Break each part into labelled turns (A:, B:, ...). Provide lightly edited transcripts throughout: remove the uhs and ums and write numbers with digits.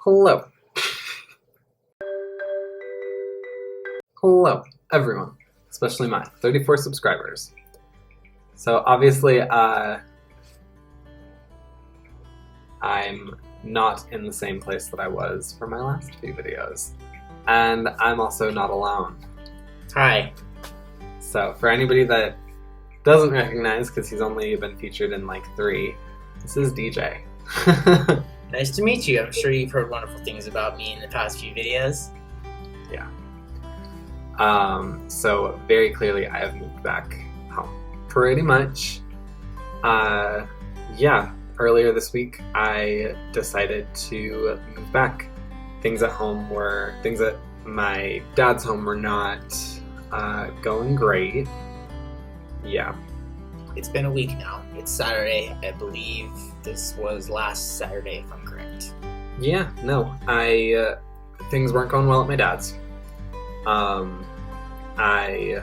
A: Hello. Hello, everyone, especially my 34 subscribers. So obviously, I'm not in the same place that I was for my last few videos. And I'm also not alone.
B: Hi.
A: So for anybody that doesn't recognize, because he's only been featured in like 3, this is DJ.
B: Nice to meet you. I'm sure you've heard wonderful things about me in the past few videos.
A: Yeah. So very clearly I have moved back home. Pretty much. Yeah, earlier this week I decided to move back. Things at my dad's home were not going great. Yeah.
B: It's been a week now. It's Saturday. I believe this was last Saturday, if I'm correct.
A: Yeah, no. Things weren't going well at my dad's. I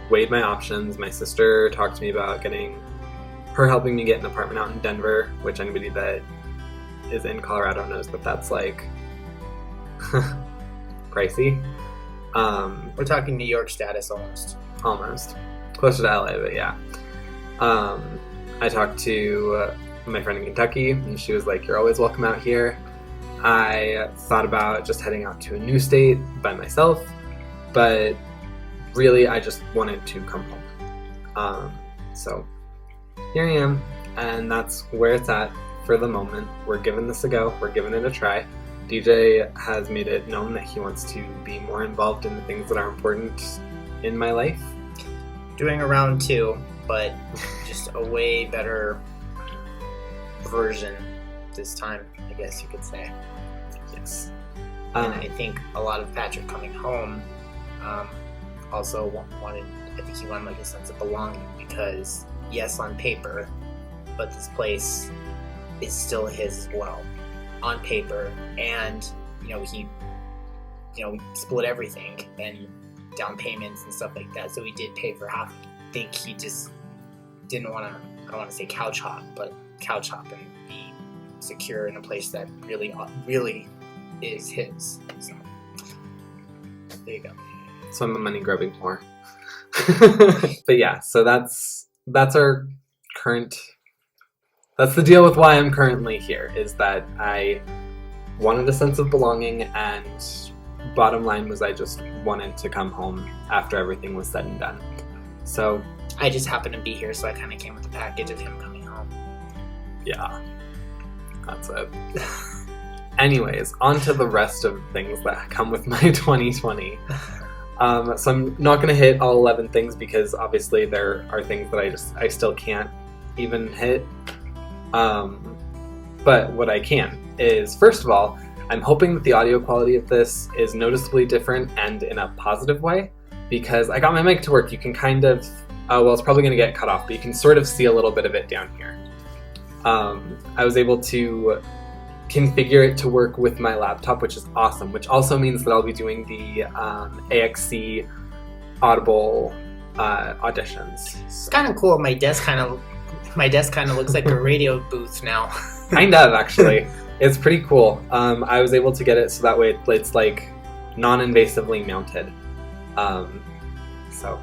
A: weighed my options. My sister talked to me about helping me get an apartment out in Denver, which anybody that is in Colorado knows that that's like pricey.
B: We're talking New York status almost.
A: Almost. Closer to LA, but yeah. I talked to my friend in Kentucky, and she was like, "You're always welcome out here." I thought about just heading out to a new state by myself, but really I just wanted to come home. So here I am, and that's where it's at for the moment. We're giving this a go. We're giving it a try. DJ has made it known that he wants to be more involved in the things that are important in my life.
B: Doing a round 2, but just a way better version this time, I guess you could say.
A: Yes.
B: And I think a lot of Patrick coming home also wanted like a sense of belonging, because yes, on paper, but this place is still his as well, on paper, and he split everything and down payments and stuff like that, so he did pay for half. I think he just didn't want to, I don't want to say couch hop and be secure in a place that really is his. So there you go.
A: So I'm a money grubbing whore. But yeah, so that's our current. That's the deal with why I'm currently here, is that I wanted a sense of belonging, and bottom line was I just wanted to come home after everything was said and done. So
B: I just happened to be here, so I kind of came with the package of him coming home.
A: Yeah, that's it. Anyways, on to the rest of things that come with my 2020. So I'm not going to hit all 11 things, because obviously there are things that I still can't even hit. But what I can is, first of all, I'm hoping that the audio quality of this is noticeably different and in a positive way, because I got my mic to work. You can kind of, it's probably going to get cut off, but you can sort of see a little bit of it down here. I was able to configure it to work with my laptop, which is awesome, which also means that I'll be doing the AXC Audible auditions.
B: It's kind of cool. My desk kind of looks like a radio booth now.
A: Kind of, actually. It's pretty cool. I was able to get it so that way it's like non-invasively mounted. So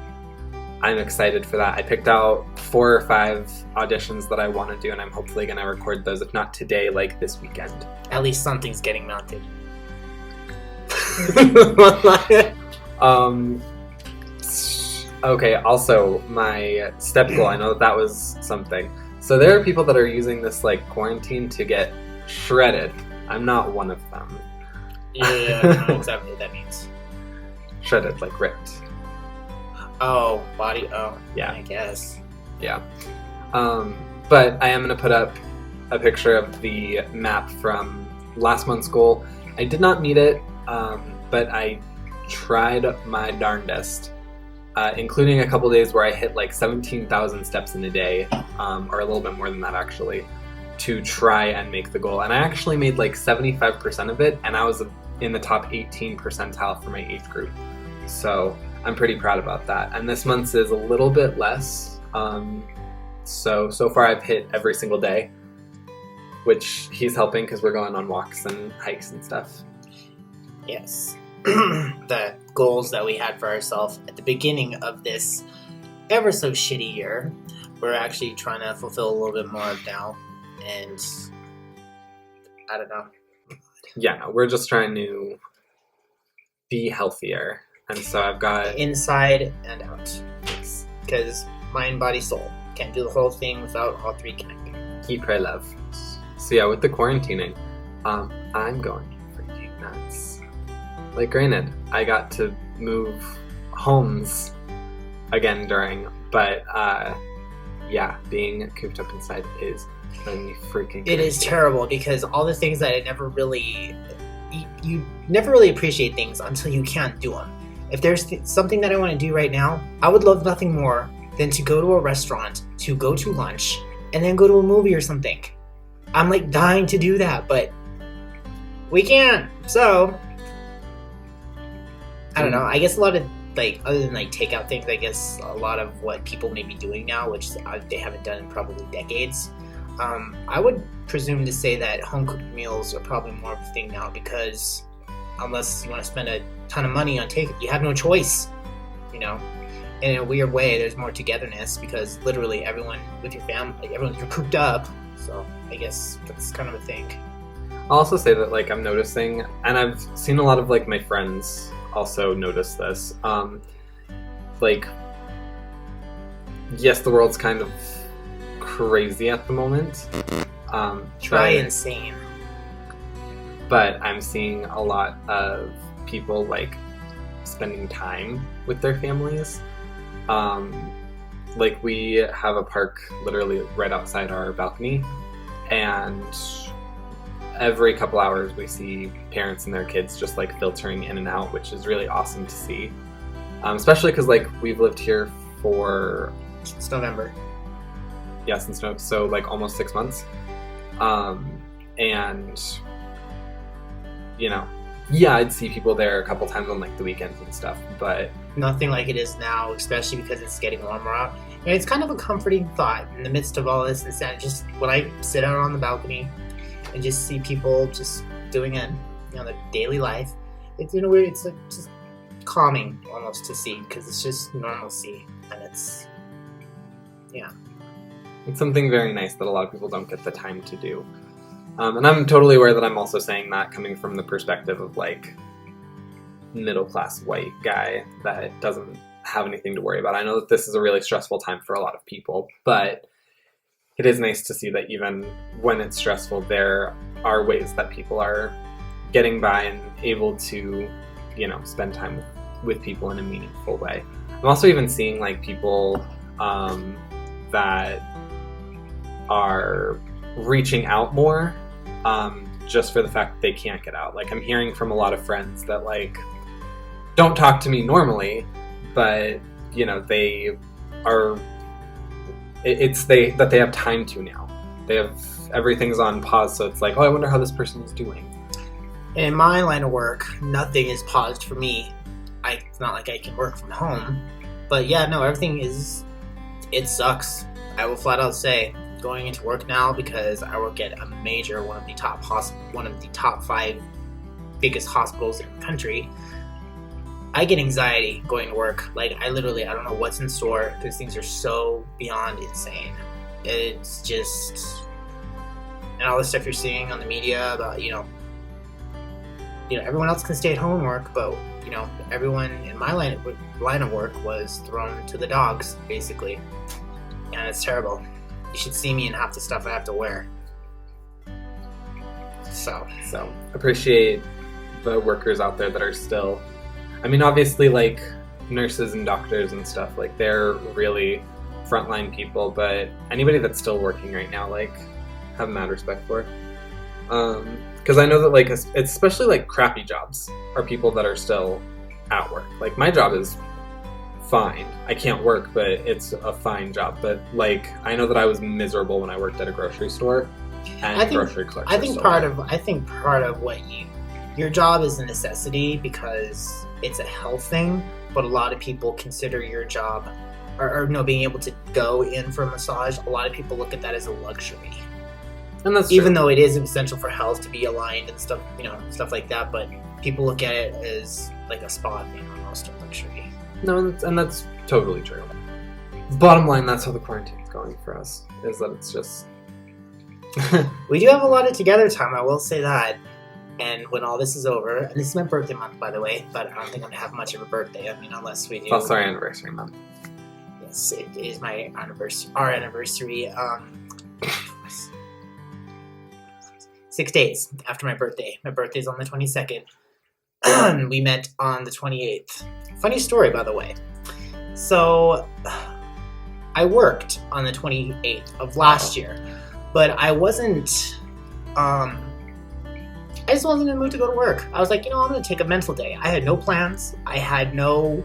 A: I'm excited for that. I picked out 4 or 5 auditions that I want to do, and I'm hopefully going to record those, if not today, like this weekend.
B: At least something's getting mounted.
A: Okay, also, my step goal, I know that was something. So there are people that are using this like quarantine to get shredded. I'm not one of them.
B: Yeah, I don't know exactly what that means.
A: Shredded, like ripped.
B: Oh, body,
A: yeah.
B: I guess.
A: Yeah. But I am going to put up a picture of the map from last month's goal. I did not meet it, but I tried my darndest, including a couple days where I hit like 17,000 steps in a day, or a little bit more than that actually, to try and make the goal. And I actually made like 75% of it, and I was in the top 18 percentile for my age group. So I'm pretty proud about that. And this month's is a little bit less. So far I've hit every single day. which he's helping because we're going on walks and hikes and stuff.
B: Yes. The goals that we had for ourselves at the beginning of this ever so shitty year, we're actually trying to fulfill a little bit more of now. And I don't know.
A: Yeah, no, we're just trying to be healthier. And so I've got...
B: inside and out. Because mind, body, soul. Can't do the whole thing without all three connecting.
A: Eat, pray, love. So yeah, with the quarantining, I'm going freaking nuts. Like, granted, I got to move homes again during, but yeah, being cooped up inside is really freaking crazy.
B: It is terrible because all the things that I never really... You never really appreciate things until you can't do them. If there's something that I want to do right now, I would love nothing more than to go to a restaurant, to go to lunch, and then go to a movie or something. I'm like dying to do that, but we can't. So, I don't know. I guess a lot of, like, other than like takeout things, I guess a lot of what people may be doing now, which they haven't done in probably decades, I would presume to say that home-cooked meals are probably more of a thing now because unless you want to spend a ton of money on takeout, you have no choice, you know? And in a weird way, there's more togetherness because literally everyone with your family, like you're cooped up. So I guess that's kind of a thing.
A: I'll also say that, like, I'm noticing, and I've seen a lot of, like, my friends also notice this. Like, yes, the world's kind of crazy at the moment.
B: Insane.
A: But I'm seeing a lot of people, like, spending time with their families. Like, we have a park literally right outside our balcony, and every couple hours we see parents and their kids just, like, filtering in and out, which is really awesome to see. Especially because, like, we've lived here for...
B: It's November.
A: Yeah, since November, so, like, almost 6 months. And, you know, yeah, I'd see people there a couple times on, like, the weekends and stuff, but...
B: Nothing like it is now, especially because it's getting warmer out. And it's kind of a comforting thought in the midst of all this, is that just when I sit out on the balcony and just see people just doing it, you know, their daily life, it's, in a way, it's like just calming almost to see, because it's just normalcy, and it's, yeah.
A: It's something very nice that a lot of people don't get the time to do. And I'm totally aware that I'm also saying that coming from the perspective of, like, middle-class white guy that doesn't have anything to worry about. I know that this is a really stressful time for a lot of people, but it is nice to see that even when it's stressful, there are ways that people are getting by and able to, you know, spend time with people in a meaningful way. I'm also even seeing, like, people that are reaching out more just for the fact that they can't get out. Like, I'm hearing from a lot of friends that, like, don't talk to me normally, but, you know, they are, that they have time to now. They have, everything's on pause, so it's like, oh, I wonder how this person is doing.
B: In my line of work, nothing is paused for me. It's not like I can work from home, but yeah, no, everything is, it sucks. I will flat out say, going into work now, because I work at a major, one of the top 5 biggest hospitals in the country, I get anxiety going to work. Like, I don't know what's in store, because things are so beyond insane. It's just, and all the stuff you're seeing on the media about, you know, everyone else can stay at home and work, but, you know, everyone in my line of work was thrown to the dogs, basically. And it's terrible. You should see me in half the stuff I have to wear. So
A: appreciate the workers out there that are still, I mean, obviously, like, nurses and doctors and stuff, like, they're really frontline people, but anybody that's still working right now, like, have mad respect for. Because I know that, like, it's especially, like, crappy jobs are people that are still at work. Like, my job is fine. I can't work, but it's a fine job. But, like, I know that I was miserable when I worked at a grocery store and grocery clerks.
B: I think part of what your job is a necessity because it's a health thing, but a lot of people consider your job or being able to go in for a massage, a lot of people look at that as a luxury.
A: And that's
B: even
A: true.
B: though it is essential for health to be aligned and stuff, stuff like that. But people look at it as like a spa thing almost, a luxury.
A: No, and that's totally true. Bottom line, that's how the quarantine is going for us. Is that it's just
B: We do have a lot of together time, I will say that. And when all this is over, and this is my birthday month, by the way, but I don't think I'm gonna have much of a birthday. I mean, unless we do.
A: It's also our anniversary month.
B: Yes, it is my anniversary. Our anniversary. 6 days after my birthday. My birthday's on the 22nd. We met on the 28th. Funny story, by the way. So, I worked on the 28th of last year, but I wasn't. I just wasn't in the mood to go to work. I was like, I'm going to take a mental day. I had no plans. I had no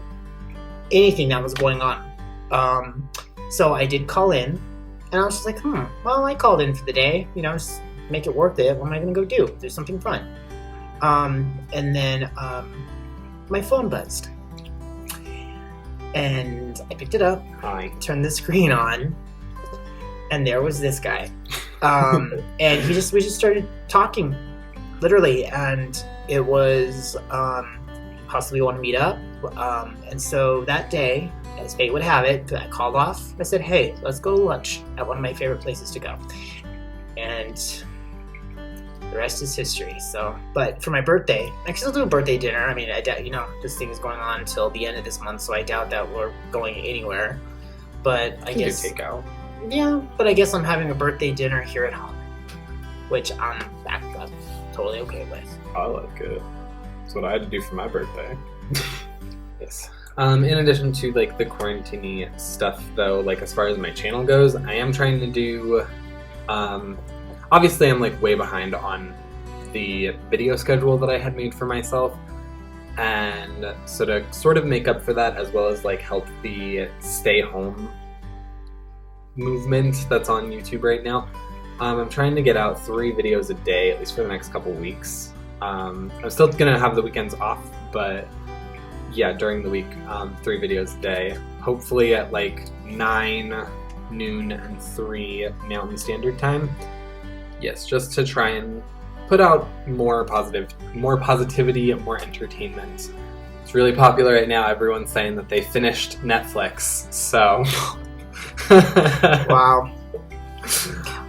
B: anything that was going on. So I did call in, and I was just like, well, I called in for the day. Just make it worth it. What am I going to go do? Do something fun. And then my phone buzzed. And I picked it up, turned the screen on, and there was this guy. And we just started talking. Literally, and it was possibly want to meet up. And so that day, as fate would have it, I called off. I said, hey, let's go to lunch at one of my favorite places to go. And the rest is history. So, but for my birthday, I can still do a birthday dinner. I mean, I doubt, this thing is going on until the end of this month, so I doubt that we're going anywhere. But I guess
A: take out.
B: Yeah, but I guess I'm having a birthday dinner here at home, which I'm totally okay with.
A: I like it. That's what I had to do for my birthday. Yes. In addition to like the quarantine stuff, though, like as far as my channel goes, I am trying to do. Obviously, I'm like way behind on the video schedule that I had made for myself, and so to sort of make up for that, as well as like help the stay home movement that's on YouTube right now. I'm trying to get out 3 videos a day, at least for the next couple weeks. I'm still going to have the weekends off, but yeah, during the week, 3 videos a day. Hopefully at like 9, noon, and 3 Mountain Standard Time. Yes, just to try and put out more positivity, more entertainment. It's really popular right now. Everyone's saying that they finished Netflix, so...
B: Wow.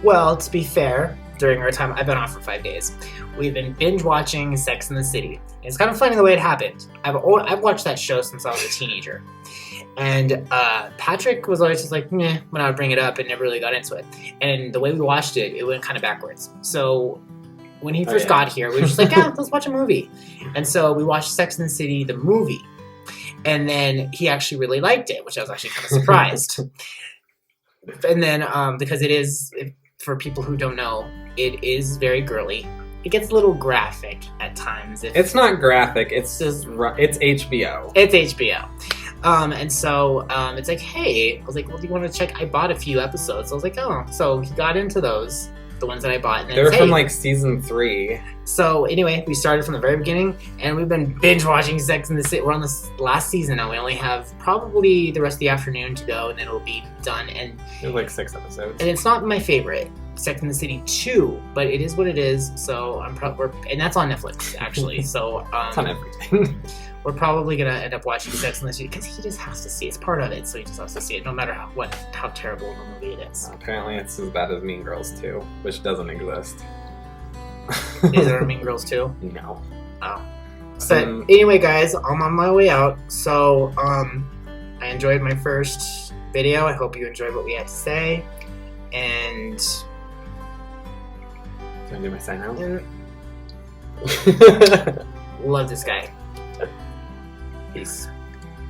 B: Well, to be fair, during our time, I've been off for 5 days. We've been binge watching Sex and the City. It's kind of funny the way it happened. I've watched that show since I was a teenager. And Patrick was always just like, meh, when I would bring it up and never really got into it. And the way we watched it, it went kind of backwards. So when he first got here, we were just like, let's watch a movie. And so we watched Sex and the City, the movie. And then he actually really liked it, which I was actually kind of surprised. And then, because it is, for people who don't know, it is very girly. It gets a little graphic at times.
A: It's not graphic. It's HBO.
B: It's HBO. And so it's like, hey, I was like, well, do you want to check? I bought a few episodes. I was like, oh, so he got into those, the ones that I bought. And
A: they were from like season 3.
B: So anyway, we started from the very beginning, and we've been binge watching Sex and the City. We're on this last season now. We only have probably the rest of the afternoon to go, and then it'll be done. And
A: there's like 6 episodes.
B: And it's not my favorite, Sex and the City 2, but it is what it is. So and that's on Netflix actually. So
A: it's on everything.
B: We're probably gonna end up watching Sex and the City because he just has to see it. It's part of it, so he just has to see it, no matter how terrible of a movie it is.
A: Apparently, it's as bad as Mean Girls 2, which doesn't exist.
B: Is there a Mean Girls 2?
A: No.
B: Oh. So anyway, guys, I'm on my way out. So I enjoyed my first video. I hope you enjoyed what we had to say. And
A: can I do my sign out?
B: Love this guy. Peace.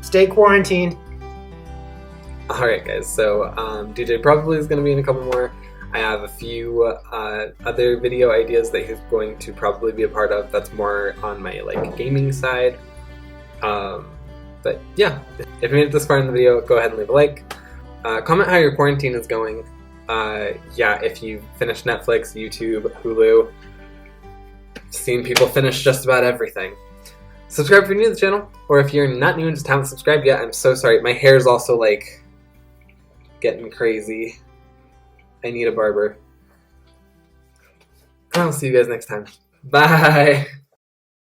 B: Stay quarantined.
A: Alright guys, so DJ probably is going to be in a couple more. I have a few other video ideas that he's going to probably be a part of. That's more on my like gaming side. But yeah, if you made it this far in the video, go ahead and leave a like. Comment how your quarantine is going. Yeah, if you finished Netflix, YouTube, Hulu. Seen people finish just about everything. Subscribe if you're new to the channel, or if you're not new and just haven't subscribed yet, I'm so sorry. My hair's also like getting crazy. I need a barber. I'll see you guys next time. Bye.